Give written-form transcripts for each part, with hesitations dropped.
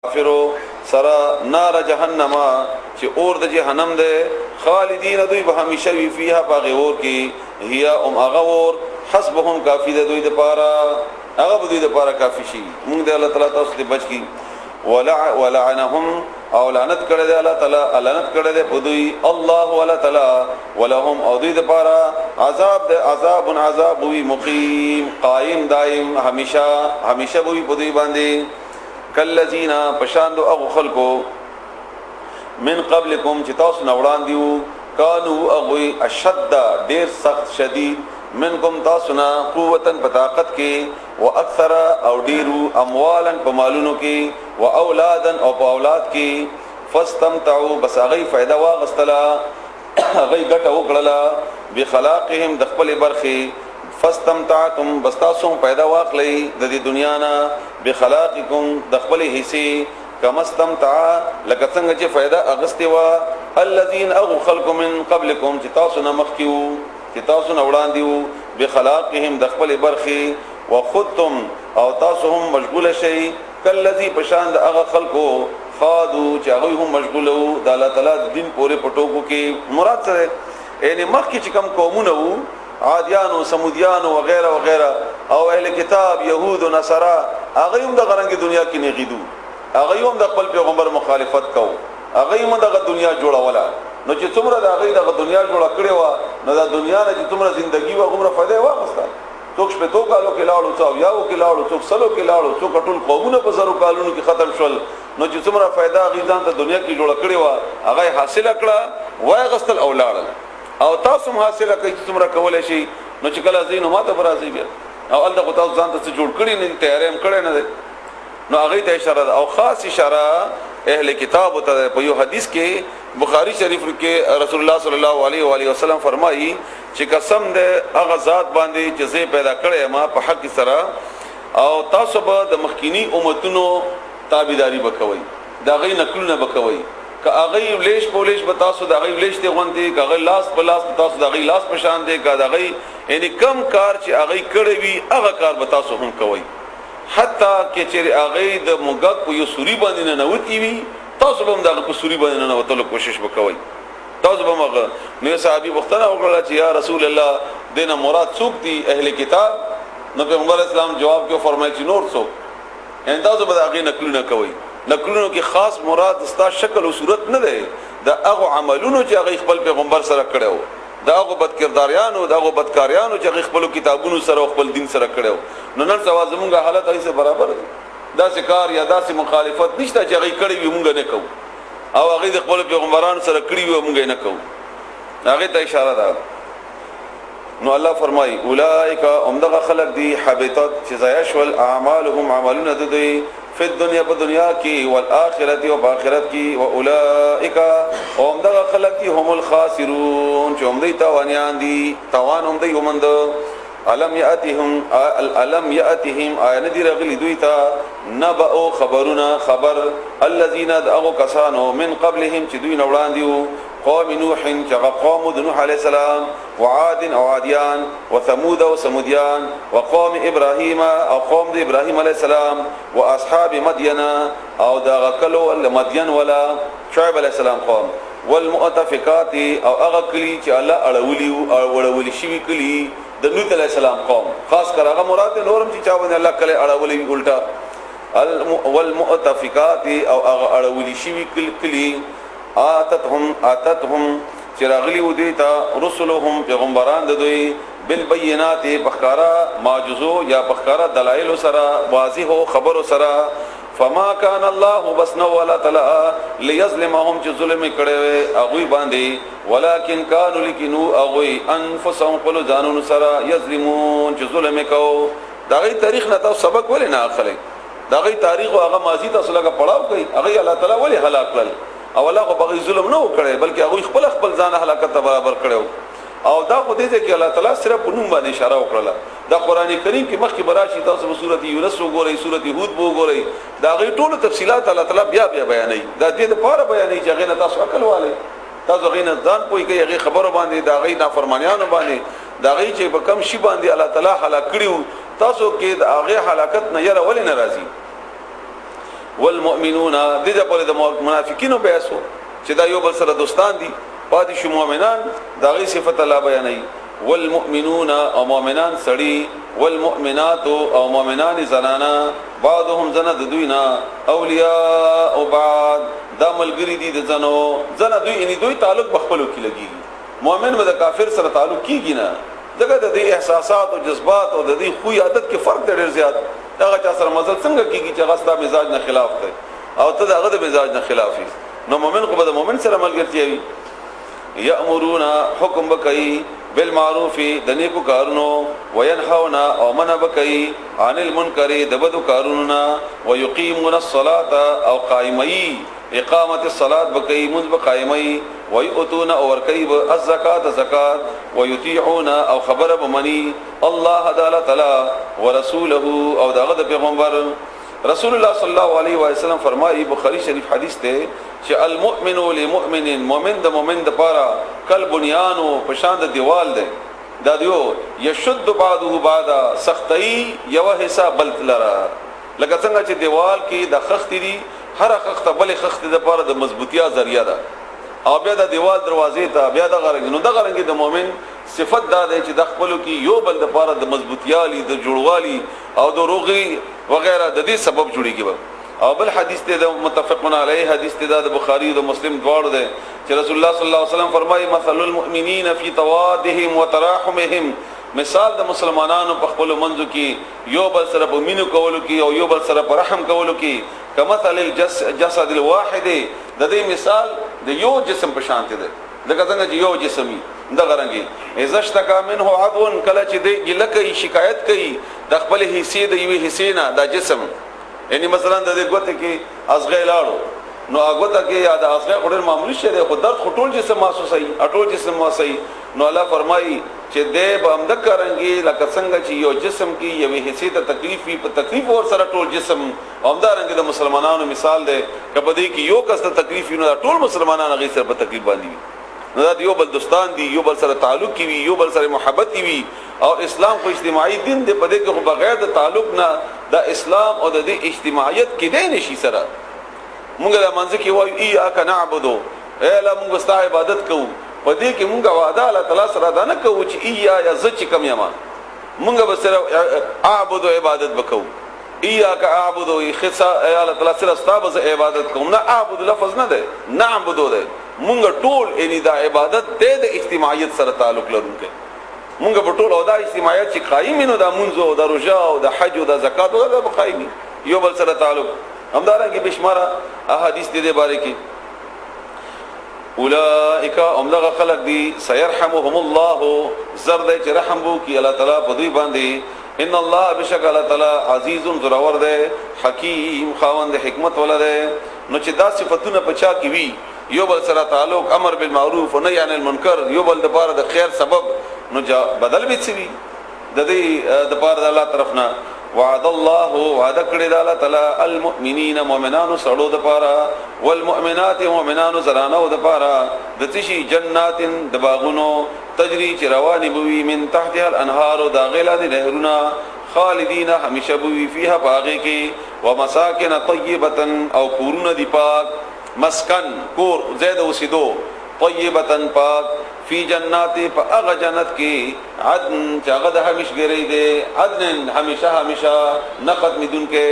کافرو سرا نار جهنم چې اور د جهنم ده خالدین دوی به همیشه وی فیها باغ اور کې هيا هغه اور حسبهم کافی ده دوی د پاره هغه دوی د پاره کافی شي موږ د الله تعالی تاسو ته بچ کی ولعنهم او لعنت کړه ده الله تعالی لعنت کړه ده دوی الله ولا تعالی ولهم او دوی د پاره عذاب وی مقیم قائم دائم همیشه وی دوی باندې کلذین پشاندو اغه خلقو من قبلکم چې تاسو نوړان دیو کانو اغه اشد ډیر سخت شدید منکم تاسو نه قوتن بطاقت کې واکثر او ډیرو اموالا په مالونو کې واولادن او په اولاد کې فاستمتعوا بس هغه فائدہ واغستلا هغه ګټه وکړه بخلاقهم د خپل برخه فاستمتعتم بس تاسو پیدا واخلئ د دې دنیا نه بخلاقکم د خپل حصے کما استمتع لکه څنګه چې فائدہ اغستې وا الذين اغوا خلق من قبلكم چې تاسو نه مخکیو چې تاسو نه وړاندیو بخلاقهم د خپل برخه وخذتم او تاسو هم مشغول شئ کلذي پشان د اغه خلقو خادو چې هغه هم مشغولو د الله تعالی د دین پورې پټوکو کې مراد سره یعنی مخکې چې کم قومونه وو عادیان او سمودیان او وغیرہ وغیرہ او اهل کتاب يهود او نصارا هغه هم د غرنګ دنیا کې نه غیدو هغه هم د خپل پیغمبر مخالفت کو هغه هم د دنیا جوړوله نو چې څومره د هغه د دنیا جوړ کړي و نو د دنیا نه چې څومره ژوندۍ و عمره فائدې واغسته څوک په تو کالو کې لاړو څو یاو کې لاړو څوک سلو کې لاړو څوک ټول قومونه په زرو کالونو کې ختم شول نو چې څومره فائدہ غیزان ته دنیا کې جوړ کړي و هغه حاصل کړه وای غستل اولاړ او تاسو حاصله کوي چې څومره کولای شي نو چې کله زین ما ته برازي بیا او ال دغه تاسو ځان ته جوړ کړی نه تیارې هم کړی نه نو هغه ته اشاره او خاص اشاره اهل کتاب ته په یو حدیث کې بخاری شریف کې رسول الله صلی الله علیه و علیه وسلم فرمایي چې قسم دې هغه ذات باندې چې زه پیدا کړې ما په حق سره او تاسو به د مخکینی امتونو تابعداري وکوي دا غي نقلونه وکوي که هغه لیش پولیش به تاسو د هغه لیش ته غونډي که هغه لاس په لاس تاسو د هغه لاس په شان دي که هغه یعنی کم کار چې هغه کړی وي هغه کار به تاسو هم کوي حتی کې چې هغه د موږک په یو سوري باندې نه نوتی وي تاسو به هم دغه په سوري باندې نه وتلو کوشش وکوي تاسو به مغه نو صحابي وختونه وکړه چې یا رسول الله دینه مراد څوک دي اهل کتاب نو پیغمبر اسلام جواب کې فرمایي چې نور څوک ان تاسو به هغه نقلونه کوي نقلونو کې خاص مراد ستا شکل او صورت نه ده د هغه عملونو چې هغه خپل پیغمبر سره کړو دا هغه بدکرداریانو دا هغه بدکاریانو چې هغه خپل کتابونو سره خپل دین سره کړو نو نن سوا زمونږه حالت ایسه برابر ده دا ذکر یا دا مخالفت نشته چې هغه کړی وي مونږ نه کوو او هغه د خپل پیغمبرانو سره کړی وي مونږ نه کوو هغه ته اشاره ده نو الله فرمای اولئک امدغه خلق دی حبطت چې ضایع شول اعمالهم عملون دوی فی الدنیا په دنیا کې والآخرت او آخرت کې واولئک امدغه خلق دی هم الخاسرون چې هم دی تاوانیان دي تاوان هم دی ومند علم یاتهم آیان دی رغلی دوی تا نبأ خبرنا خبر الذين دعوا کسانو من قبلهم چې دوی نوړان دیو قوم نوح قوم نوح عليه السلام وعاد او عاديان وثمود او ثموديان وقوم ابراهيم او قوم ابراهيم عليه السلام واصحاب مدين او دغکلو مدين ولا شعيب عليه السلام قوم والمؤتفقات او اغکلی چې الله اړولی او وړولی شي کلی د نوح عليه السلام قوم خاص کر هغه مراد نورم چې چا باندې الله کله اړولی الټا والمؤتفقات او اړولی شي کلی آتتهم چراغلی ودیتا رسلهم پیغمبران د دوی بالبينات بخارا معجزو یا بخارا دلائل سرا واضح خبر سرا فما كان الله بسنا ولا تعالی ليظلمهم چې ظلم کړي اغوی باندې ولکن كانوا لكنوا اغوی انفسهم قل ځانون سرا یظلمون چې ظلم کو دغه تاریخ نه تاسو سبق ولې نه اخلي دغه تاریخ او هغه ماضی تاسو لګه پړاو کوي هغه الله تعالی ولې هلاک کړل او الله خو بغي ظلم نه وکړي بلکې هغه خپل ځان هلاکت برابر کړو او دا خو دې چې الله تعالی صرف په نوم باندې اشاره وکړه دا قران کریم کې مخکې براشي تاسو په سورته یونس وګورئ سورته هود وګورئ دا غي ټول تفصيلات الله تعالی بیا بیانوي دا دې لپاره بیانوي چې هغه تاسو عقل والے تاسو غي نه ځان پوي کوي هغه خبرو باندې دا غي نافرمانيانو باندې دا غي چې په کم شي باندې الله تعالی هلاک کړیو تاسو کې دا هغه هلاکت نه یره ولې ناراضي والمؤمنون دغه پر د منافقینو بیاسو چې دا یو بل سره دوستان دي پاتې شو مؤمنان دغه صفت الله بیانوي والمؤمنون او مؤمنان سړي والمؤمنات او مؤمنان زنانا بعضهم زنا د دوینا اولیاء او بعض دا ملګری دي د زنا دوی ان دوی تعلق بخپلو کې لګي مؤمن به د کافر سره تعلق کیږي نه دغه د احساسات او جذبات او د دې خو عادت کې فرق ډېر زیات دغه چا سره مزل څنګه کیږي چې غستا مزاج نه خلاف دی او ته دغه د مزاج نه خلاف یې نو مؤمن کو به مؤمن سره ملګرتیا وي یامرون حکم بکئی بالمعروف د نیکو کارونو وینهون او منع بکئی عن المنکر د بدو کارونو ويقيمون الصلاه او قائمي اقامت الصلاه بکئی منذ قائمي ويؤتون اور کیب الزکات زکات ويطيعون او خبر بمنی الله تعالی ورسوله او دغه پیغمبر رسول الله صلی الله علیه و سلم فرمایي بخاری شریف حدیث ته چې المؤمن للمؤمن مؤمن د مؤمن د پاره کل بنیان او پشان د دیوال ده دا دیو یشد بعضه بعض سختي یو حساب بل لرا لکه څنګه چې دیوال کې د خخت دي هر خخت بل خخت د پاره د مضبوطیا ذریعہ ده او بیا د دیوال دروازې ته بیا د غرنګ نو د غرنګ د مؤمن صفت دا ده چې د خپلو کې یو بل د پاره د مضبوطیالي د جوړوالي او د روغي وغیرہ د دې سبب جوړیږي او بل حدیث ته متفقون علیه حدیث ته د بخاری او مسلم دواړو ده چې رسول الله صلی الله علیه وسلم فرمایي مثل المؤمنین فی توادهم وتراحمهم مثال د مسلمانانو په خپل منځو کې یو بل سره په مینو کولو کې او یو بل سره په رحم کولو کې کمثل الجسد الواحد د دې مثال د یو جسم په شان دی لکه څنګه چې یو جسمي د غرنګي عزشتکا منه عضو کله چې دی ګلکې شکایت کوي د خپل حصے د یوې حصے نه د جسم یعنی مثلا د دې ګوته کې ازغه لاړو نو هغه ته کې یاد ازغه خورل معمولی شی دی خو درد خټول جسم محسوسي اټول جسم محسوسي نو الله فرمایي چې دې به هم د کرنګي لکه څنګه چې یو جسم کې یوې حصے ته تکلیف په تکلیف اور سره ټول جسم همدارنګه د مسلمانانو مثال دی کبدی کې یو کس ته تکلیف نه ټول مسلمانانو غي سره په تکلیف باندې نو دا یو بل دوستان دي یو بل سره تعلق کی وي یو بل سره محبت وي او اسلام خو اجتماعي دین دی په دې کې خو بغیر د تعلق نه د اسلام او د اجتماعیت کې دی نشي سره مونږ د منځ کې وایو ایاک نعبدو اے الله مونږ ستاسو عبادت کوو په دې کې مونږ وعده الله تعالی سره دا نه کوو چې ایا یا ز چې کم یما مونږ به سره اعبدو عبادت وکړو ایاک اعبدو خصا اے الله تعالی سره ستاسو عبادت کوم نه اعبدو لفظ نه ده نعبدو ده مونږ ټول ان دا عبادت د اجتماعیت سره تعلق لرونکي مونږ په ټول او دا اجتماعیت چې قائم نو د منځ او د روزه او د حج او د زکات او د قائم یو بل سره تعلق همدارنګه بشماره احادیث دې باره کې اولئک امدغه خلق دي سيرحمهم الله زرد چې رحم وو کی الله تعالی په دوی باندې ان الله بشک الله تعالی عزیز ذرور ده حکیم خاوند حکمت ولده نو چې دا صفاتونه پچا کی وی یو بل سره تعلق امر بالمعروف و نهی عن المنکر یو بل د پاره د خیر سبب نو بدل به سوي د دې د پاره د الله طرفنا وعد الله وعد کړی د الله تعالی المؤمنین مؤمنانو سړو د پاره والمؤمنات مؤمنانو زنانو د پاره د تشي جنات د باغونو تجری چې رواني بوي من تحتها الانهار د غلاد نهرونه خالدین همیشه بوي فيها باغی کې ومساکن طیبه او کورونه دی پاک مسکن کور زید وسیدو طیبتن پاک فی جنات فاغ جنت کی عدن چاغد ہمیش گری دے عدن ہمیشہ نقد مدن کے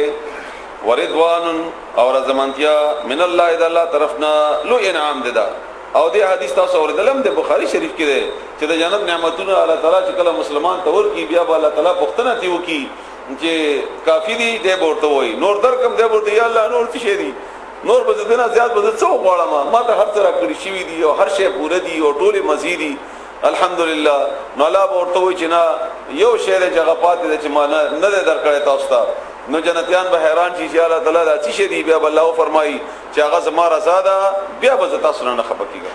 ورضوان اور زمانتیا من اللہ اذا اللہ طرفنا لو انعام ددا او دې حدیث تاسو اوریدلم د بخاری شریف کې ده چې د جنت نعمتونه الله تعالی چې کله مسلمان تور کی بیا الله تعالی پختنه تیو کی چې کافی دی دې ورته وای نور درکم دې ورته یا الله نور څه دی نور به دنا زیات به څو غواړم ما ته هر څه را کړی شوی دی او هر شی پوره دی او ټوله مزيدي الحمدلله نو الله ورته وای چې نه یو شی د جګه پاتې چې ما نه درکړی تاسو ته نو جنتیان به حیران شي چې الله تعالی د څه دی بیا الله فرمایي چې هغه زما رضا ده بیا به تاسو نه خپکیږي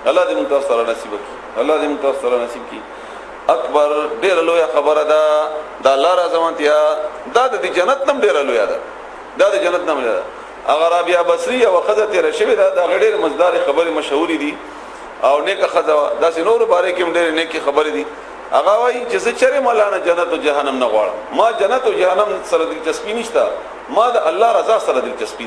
الله دې موږ تاسو سره نصیب کړي الله دې موږ تاسو سره نصیب کړي اکبر ډیر لوی خبره ده د الله رضامتیا دا د جنت نم ډیر لوی ده دا د جنت نم ده اگر رابعه بصری او خزه تیر شوی دا غډیر مزدار خبره مشهور دي او نیک خزه داسې نور باره کې ډیر نیک خبره دي هغه وایي چې زه چیرې مولانا جنت او جهنم نه غواړم ما جنت او جهنم سره دلچسپي نشته ما د الله رضا سره دلچسپي